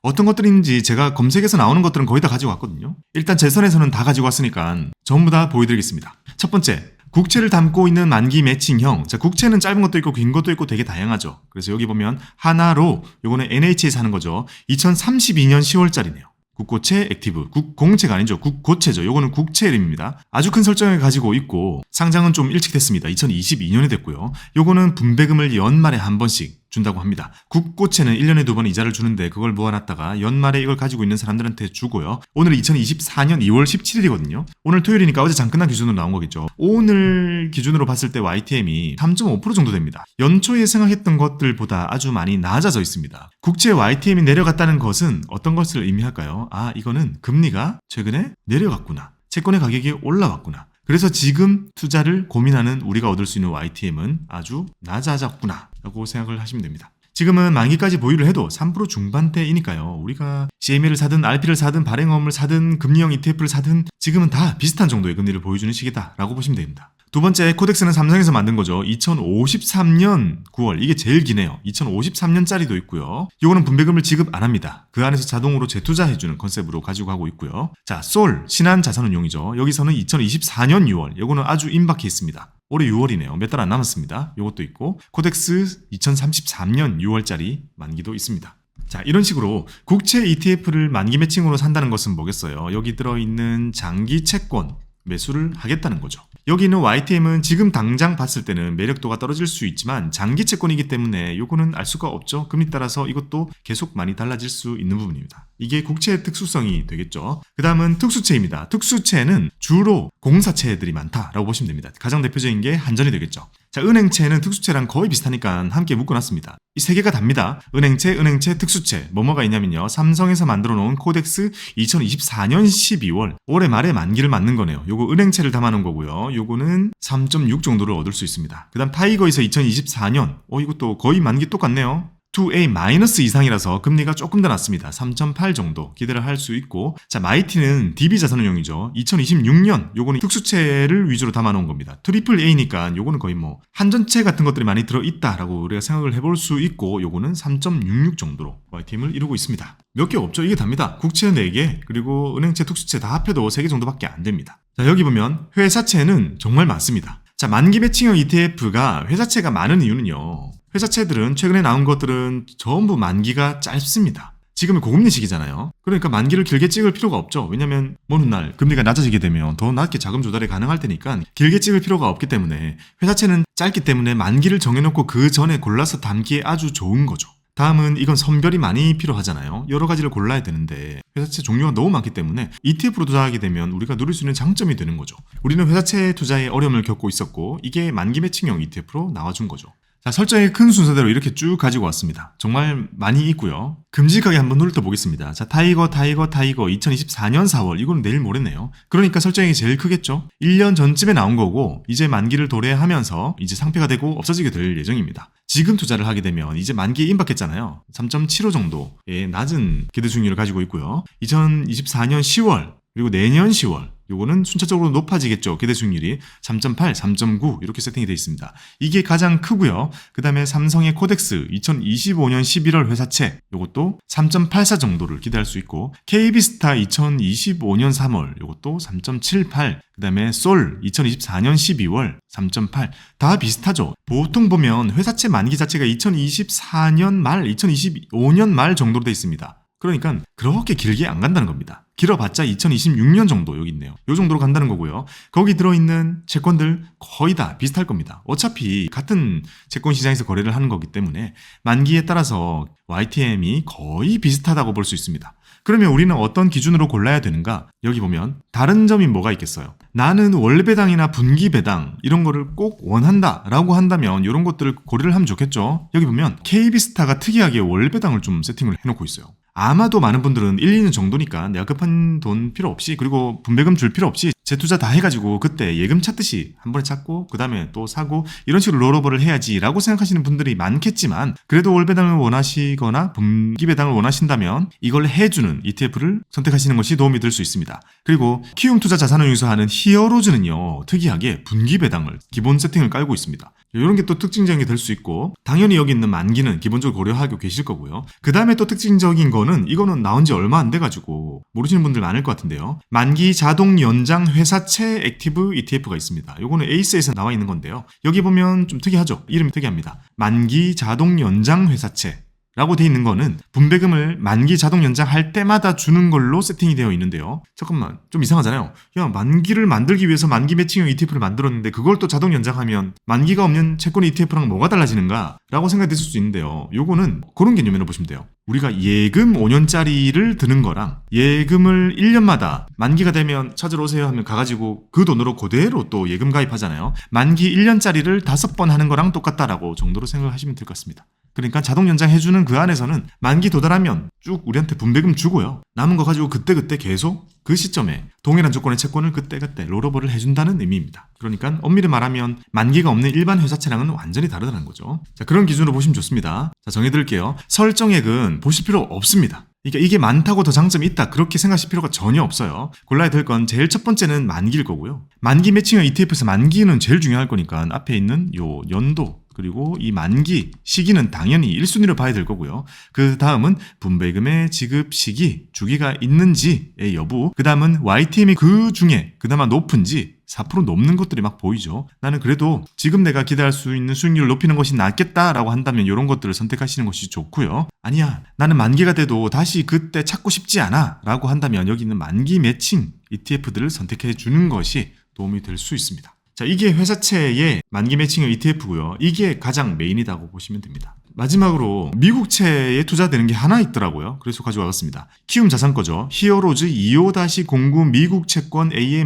어떤 것들이 있는지 제가 검색해서 나오는 것들은 거의 다 가지고 왔거든요. 일단 제 선에서는 다 가지고 왔으니까 전부 다 보여드리겠습니다. 첫 번째, 국채를 담고 있는 만기 매칭형. 자, 국채는 짧은 것도 있고 긴 것도 있고 되게 다양하죠. 그래서 여기 보면 하나로 요거는 NH에서 하는 거죠. 2032년 10월짜리네요. 국고채 액티브, 국공채가 아니죠. 국고채죠. 요거는 국채입니다. 아주 큰 설정을 가지고 있고 상장은 좀 일찍 됐습니다. 2022년에 됐고요. 요거는 분배금을 연말에 한 번씩 준다고 합니다. 국고채는 1년에 2번 이자를 주는데 그걸 모아놨다가 연말에 이걸 가지고 있는 사람들한테 주고요. 오늘은 2024년 2월 17일이거든요. 오늘 토요일이니까 어제 잠깐 기준으로 나온 거겠죠. 오늘 기준으로 봤을 때 YTM이 3.5% 정도 됩니다. 연초에 생각했던 것들보다 아주 많이 낮아져 있습니다. 국채 YTM이 내려갔다는 것은 어떤 것을 의미할까요? 이거는 금리가 최근에 내려갔구나. 채권의 가격이 올라왔구나. 그래서 지금 투자를 고민하는 우리가 얻을 수 있는 YTM은 아주 낮아졌구나 라고 생각을 하시면 됩니다. 지금은 만기까지 보유를 해도 3% 중반대이니까요. 우리가 CMA를 사든 RP를 사든 발행어음을 사든 금리형 ETF를 사든 지금은 다 비슷한 정도의 금리를 보여주는 시기다라고 보시면 됩니다. 두 번째, 코덱스는 삼성에서 만든 거죠. 2053년 9월. 이게 제일 기네요. 2053년짜리도 있고요. 이거는 분배금을 지급 안 합니다. 그 안에서 자동으로 재투자해주는 컨셉으로 가지고 가고 있고요. 자, 솔, 신한자산운용이죠. 여기서는 2024년 6월. 이거는 아주 임박해 있습니다. 올해 6월이네요. 몇 달 안 남았습니다. 이것도 있고, 코덱스 2033년 6월짜리 만기도 있습니다. 자, 이런 식으로 국채 ETF를 만기 매칭으로 산다는 것은 뭐겠어요? 여기 들어있는 장기 채권 매수를 하겠다는 거죠. 여기 있는 YTM은 지금 당장 봤을 때는 매력도가 떨어질 수 있지만 장기 채권이기 때문에 요거는 알 수가 없죠. 금리 따라서 이것도 계속 많이 달라질 수 있는 부분입니다. 이게 국채의 특수성이 되겠죠. 그 다음은 특수채입니다. 특수채는 주로 공사채들이 많다라고 보시면 됩니다. 가장 대표적인 게 한전이 되겠죠. 자, 은행채는 특수채랑 거의 비슷하니까 함께 묶어놨습니다. 이 세 개가 답니다. 은행채, 특수채. 뭐가 있냐면요. 삼성에서 만들어 놓은 코덱스 2024년 12월. 올해 말에 만기를 맞는 거네요. 요거 은행채를 담아놓은 거고요. 요거는 3.6 정도를 얻을 수 있습니다. 그 다음 타이거에서 2024년. 이것도 거의 만기 똑같네요. 2A- 이상이라서 금리가 조금 더 낮습니다. 3.8 정도 기대를 할 수 있고, 자, 마이티는 DB자산운용이죠. 2026년 요거는 특수채를 위주로 담아놓은 겁니다. 트리플 A니까 요거는 거의 한전채 같은 것들이 많이 들어있다라고 우리가 생각을 해볼 수 있고, 요거는 3.66 정도로 YTM을 이루고 있습니다. 몇 개 없죠. 이게 답니다. 국채 4개, 그리고 은행채, 특수채 다 합해도 3개 정도밖에 안 됩니다. 자, 여기 보면 회사채는 정말 많습니다. 자, 만기 매칭형 ETF가 회사채가 많은 이유는요. 회사채들은 최근에 나온 것들은 전부 만기가 짧습니다. 지금은 고금리 시기잖아요. 그러니까 만기를 길게 찍을 필요가 없죠. 왜냐면 먼 훗날 금리가 낮아지게 되면 더 낮게 자금 조달이 가능할 테니까 길게 찍을 필요가 없기 때문에 회사채는 짧기 때문에 만기를 정해놓고 그 전에 골라서 담기에 아주 좋은 거죠. 다음은 이건 선별이 많이 필요하잖아요. 여러 가지를 골라야 되는데 회사채 종류가 너무 많기 때문에 ETF로 투자하게 되면 우리가 누릴 수 있는 장점이 되는 거죠. 우리는 회사채 투자에 어려움을 겪고 있었고 이게 만기 매칭형 ETF로 나와준 거죠. 자, 설정의 큰 순서대로 이렇게 쭉 가지고 왔습니다. 정말 많이 있고요. 큼직하게 한번 훑어보겠습니다. 자, 타이거 2024년 4월. 이건 내일 모레네요. 그러니까 설정이 제일 크겠죠. 1년 전쯤에 나온 거고 이제 만기를 도래하면서 이제 상폐가 되고 없어지게 될 예정입니다. 지금 투자를 하게 되면 이제 만기에 임박했잖아요. 3.75 정도의 낮은 기대 수익률을 가지고 있고요. 2024년 10월 그리고 내년 10월 요거는 순차적으로 높아지겠죠. 기대 수익률이 3.8, 3.9 이렇게 세팅이 되어 있습니다. 이게 가장 크고요. 그 다음에 삼성의 코덱스 2025년 11월 회사채 요것도 3.84 정도를 기대할 수 있고 KB스타 2025년 3월 요것도 3.78 그 다음에 솔 2024년 12월 3.8 다 비슷하죠. 보통 보면 회사채 만기 자체가 2024년 말, 2025년 말 정도로 되어 있습니다. 그러니까 그렇게 길게 안 간다는 겁니다. 길어봤자 2026년 정도 여기 있네요. 요 정도로 간다는 거고요. 거기 들어있는 채권들 거의 다 비슷할 겁니다. 어차피 같은 채권 시장에서 거래를 하는 거기 때문에 만기에 따라서 YTM이 거의 비슷하다고 볼 수 있습니다. 그러면 우리는 어떤 기준으로 골라야 되는가? 여기 보면 다른 점이 뭐가 있겠어요? 나는 월배당이나 분기배당 이런 거를 꼭 원한다 라고 한다면 이런 것들을 고려를 하면 좋겠죠. 여기 보면 KB스타가 특이하게 월배당을 좀 세팅을 해놓고 있어요. 아마도 많은 분들은 1, 2년 정도니까 내가 급한 돈 필요 없이 그리고 분배금 줄 필요 없이 재투자 다 해가지고 그때 예금 찾듯이 한 번에 찾고 그 다음에 또 사고 이런 식으로 롤오버를 해야지라고 생각하시는 분들이 많겠지만 그래도 월 배당을 원하시거나 분기 배당을 원하신다면 이걸 해주는 ETF를 선택하시는 것이 도움이 될 수 있습니다. 그리고 키움 투자 자산운용에서 하는 히어로즈는요 특이하게 분기 배당을 기본 세팅을 깔고 있습니다. 이런 게 또 특징적인 게 될 수 있고 당연히 여기 있는 만기는 기본적으로 고려하고 계실 거고요. 그 다음에 또 특징적인 거는 이거는 나온 지 얼마 안 돼가지고 모르시는 분들 많을 것 같은데요. 만기 자동 연장 회사채 액티브 ETF가 있습니다. 요거는 에이스에서 나와 있는 건데요. 여기 보면 좀 특이하죠. 이름이 특이합니다. 만기 자동 연장 회사채 라고 돼 있는 거는 분배금을 만기 자동 연장할 때마다 주는 걸로 세팅이 되어 있는데요. 잠깐만 좀 이상하잖아요. 야 만기를 만들기 위해서 만기 매칭형 ETF를 만들었는데 그걸 또 자동 연장하면 만기가 없는 채권 ETF랑 뭐가 달라지는가? 라고 생각이 드실 수 있는데요. 요거는 그런 개념으로 보시면 돼요. 우리가 예금 5년짜리를 드는 거랑 예금을 1년마다 만기가 되면 찾으러 오세요 하면 가가지고 그 돈으로 그대로 또 예금 가입하잖아요. 만기 1년짜리를 5번 하는 거랑 똑같다라고 정도로 생각을 하시면 될 것 같습니다. 그러니까 자동 연장해주는 그 안에서는 만기 도달하면 쭉 우리한테 분배금 주고요. 남은 거 가지고 그때그때 계속 그 시점에 동일한 조건의 채권을 그때그때 롤오버를 해준다는 의미입니다. 그러니까 엄밀히 말하면 만기가 없는 일반 회사채랑은 완전히 다르다는 거죠. 자, 그런 기준으로 보시면 좋습니다. 자, 정해드릴게요. 설정액은 보실 필요 없습니다. 그러니까 이게 많다고 더 장점이 있다 그렇게 생각하실 필요가 전혀 없어요. 골라야 될 건 제일 첫 번째는 만기일 거고요. 만기 매칭형 ETF에서 만기는 제일 중요할 거니까 앞에 있는 요 연도 그리고 이 만기 시기는 당연히 1순위로 봐야 될 거고요. 그 다음은 분배금의 지급 시기, 주기가 있는지의 여부, 그 다음은 YTM이 그 중에 그나마 높은지 4% 넘는 것들이 막 보이죠. 나는 그래도 지금 내가 기대할 수 있는 수익률을 높이는 것이 낫겠다라고 한다면 이런 것들을 선택하시는 것이 좋고요. 아니야, 나는 만기가 돼도 다시 그때 찾고 싶지 않아 라고 한다면 여기 있는 만기 매칭 ETF들을 선택해 주는 것이 도움이 될 수 있습니다. 자, 이게 회사채의 만기 매칭형 ETF고요. 이게 가장 메인이라고 보시면 됩니다. 마지막으로 미국채에 투자되는 게 하나 있더라고요. 그래서 가져와봤습니다. 키움 자산 거죠. 히어로즈 25-09 미국 채권 AA-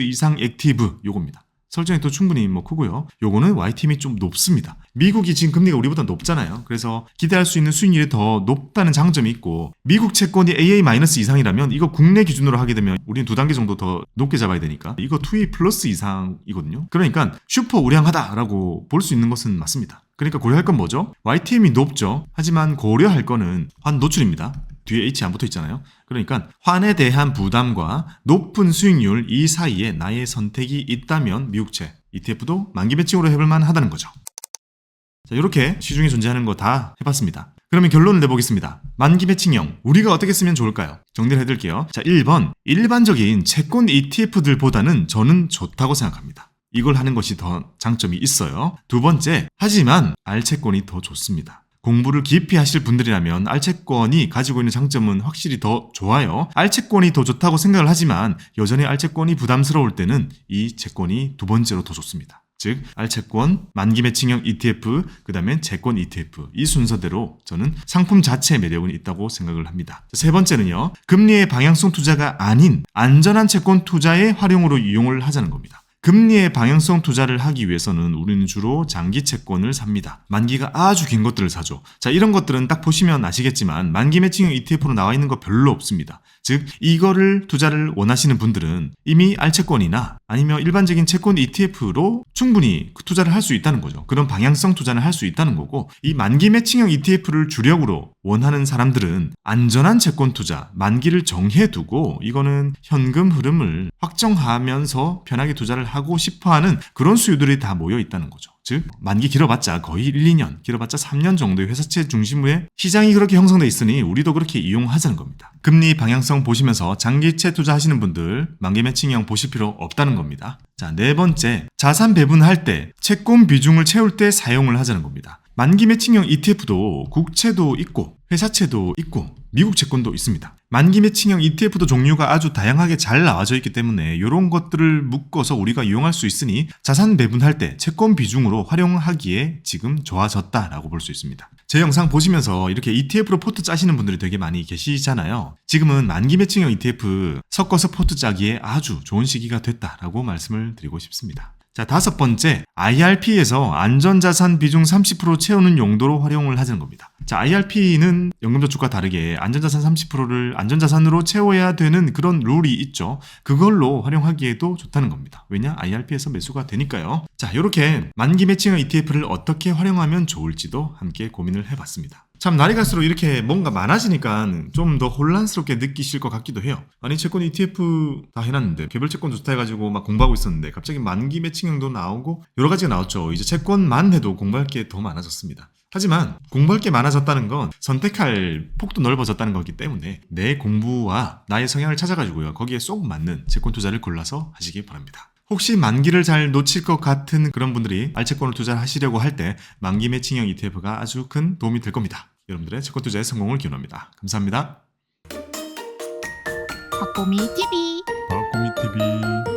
이상 액티브 요겁니다. 설정이 또 충분히 크고요. 요거는 YTM이 좀 높습니다. 미국이 지금 금리가 우리보다 높잖아요. 그래서 기대할 수 있는 수익률이 더 높다는 장점이 있고 미국 채권이 AA- 이상이라면 이거 국내 기준으로 하게 되면 우리는 2단계 정도 더 높게 잡아야 되니까 이거 2A 플러스 이상이거든요. 그러니까 슈퍼 우량하다라고 볼 수 있는 것은 맞습니다. 그러니까 고려할 건 뭐죠? YTM이 높죠. 하지만 고려할 거는 환 노출입니다. 뒤에 H 안 붙어 있잖아요. 그러니까 환에 대한 부담과 높은 수익률 이 사이에 나의 선택이 있다면 미국채 ETF도 만기 매칭으로 해볼 만하다는 거죠. 자, 이렇게 시중에 존재하는 거 다 해봤습니다. 그러면 결론을 내보겠습니다. 만기 매칭형 우리가 어떻게 쓰면 좋을까요? 정리를 해드릴게요. 자, 1번 일반적인 채권 ETF들보다는 저는 좋다고 생각합니다. 이걸 하는 것이 더 장점이 있어요. 두 번째, 하지만 알채권이 더 좋습니다. 공부를 깊이 하실 분들이라면 알채권이 가지고 있는 장점은 확실히 더 좋아요. 알채권이 더 좋다고 생각을 하지만 여전히 알채권이 부담스러울 때는 이 채권이 두 번째로 더 좋습니다. 즉 알채권, 만기 매칭형 ETF, 그 다음에 채권 ETF 이 순서대로 저는 상품 자체의 매력은 있다고 생각을 합니다. 세 번째는요. 금리의 방향성 투자가 아닌 안전한 채권 투자의 활용으로 이용을 하자는 겁니다. 금리의 방향성 투자를 하기 위해서는 우리는 주로 장기 채권을 삽니다. 만기가 아주 긴 것들을 사죠. 자, 이런 것들은 딱 보시면 아시겠지만 만기 매칭형 ETF로 나와 있는 거 별로 없습니다. 즉 이거를 투자를 원하시는 분들은 이미 알채권이나 아니면 일반적인 채권 ETF로 충분히 투자를 할 수 있다는 거죠. 그런 방향성 투자를 할 수 있다는 거고 이 만기 매칭형 ETF를 주력으로 원하는 사람들은 안전한 채권 투자, 만기를 정해두고 이거는 현금 흐름을 확정하면서 편하게 투자를 하고 싶어하는 그런 수요들이 다 모여 있다는 거죠. 즉 만기 길어봤자 거의 1, 2년, 길어봤자 3년 정도의 회사채 중심의 시장이 그렇게 형성돼 있으니 우리도 그렇게 이용하자는 겁니다. 금리 방향성 보시면서 장기채 투자하시는 분들 만기 매칭형 보실 필요 없다는 겁니다. 자, 네 번째, 자산 배분할 때 채권 비중을 채울 때 사용을 하자는 겁니다. 만기 매칭형 ETF도 국채도 있고 회사채도 있고 미국 채권도 있습니다. 만기 매칭형 ETF도 종류가 아주 다양하게 잘 나와져 있기 때문에 이런 것들을 묶어서 우리가 이용할 수 있으니 자산 배분할 때 채권 비중으로 활용하기에 지금 좋아졌다라고 볼 수 있습니다. 제 영상 보시면서 이렇게 ETF로 포트 짜시는 분들이 되게 많이 계시잖아요. 지금은 만기 매칭형 ETF 섞어서 포트 짜기에 아주 좋은 시기가 됐다라고 말씀을 드리고 싶습니다. 자, 5번째, IRP에서 안전자산 비중 30% 채우는 용도로 활용을 하자는 겁니다. 자, IRP는 연금저축과 다르게 안전자산 30%를 안전자산으로 채워야 되는 그런 룰이 있죠. 그걸로 활용하기에도 좋다는 겁니다. 왜냐? IRP에서 매수가 되니까요. 자, 이렇게 만기 매칭형 ETF를 어떻게 활용하면 좋을지도 함께 고민을 해봤습니다. 참 날이 갈수록 이렇게 뭔가 많아지니까 좀 더 혼란스럽게 느끼실 것 같기도 해요. 아니 채권 ETF 다 해놨는데 개별 채권 좋다 해가지고 막 공부하고 있었는데 갑자기 만기 매칭형도 나오고 여러 가지가 나왔죠. 이제 채권만 해도 공부할 게 더 많아졌습니다. 하지만 공부할 게 많아졌다는 건 선택할 폭도 넓어졌다는 거기 때문에 내 공부와 나의 성향을 찾아가지고요. 거기에 쏙 맞는 채권 투자를 골라서 하시기 바랍니다. 혹시 만기를 잘 놓칠 것 같은 그런 분들이 알채권을 투자를 하시려고 할 때 만기 매칭형 ETF가 아주 큰 도움이 될 겁니다. 여러분들의 채권 투자의 성공을 기원합니다. 감사합니다. 박보미 TV 박보미 TV